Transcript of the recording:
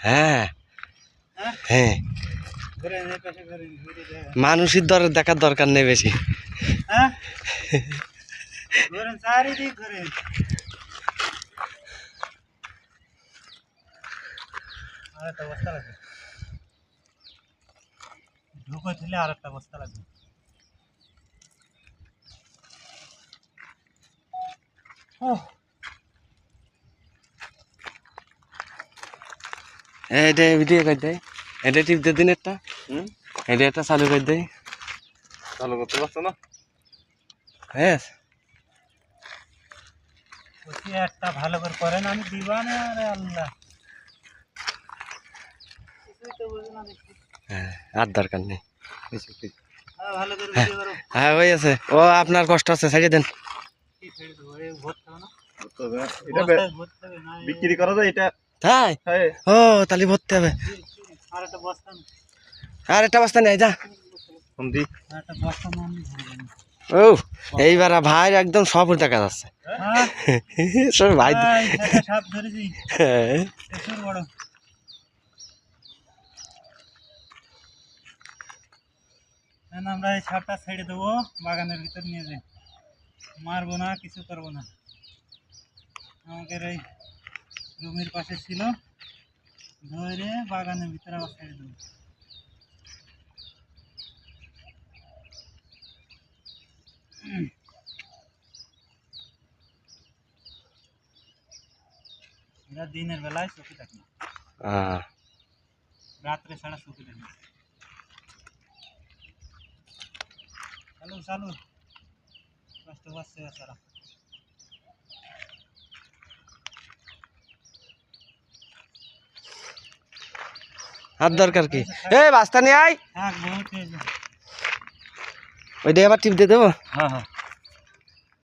হ্যাঁ হ্যাঁ মানুষের দেখার দরকার নেই বেশি। ঢুকো দিলে আর একটা বস্তা লাগবে। এটা ভিডিও করে দেয়, এটা টিপ দিয়ে দিন একটা, এটা একটা চালু করে দেয়। চালু করতে পারছো না? হ্যাঁ একটা ভালো করে করেন, আমি দিবা না। আরে আল্লাহ, হ্যাঁ আর দরকার নেই। ভালো করে ভিডিও করো। হ্যাঁ হয়ে আছে, ও আপনার কষ্ট আছে, ছাড়িয়ে দেন। বিক্রি করা যায় এটা? তাই ও তাহলে ভরতে হবে। আর একটা বস্তা নেই যা। ও এইবার ভাই একদম সব দেখা যাচ্ছে। সব ভাই আমরা এই সাপটা ছেড়ে দেবো, বাগানের ভিতর নিয়ে যাই, মারবো না, কিছু করবো না। আমাদের এই জমির পাশে ছিল, ধরে বাগানের ভিতরে আবার ছেড়ে দেবো। এরা দিনের বেলায় চোখে থাকে না, রাত্রে ছাড়া চোখে থাকে না। চালু চালু কষ্ট পাচ্ছে বেচারা। আর দরকার কি? এই বাস্তা নিয়ে আয়, ওইটা আবার টিপ দিয়ে দেবো। হ্যাঁ হ্যাঁ।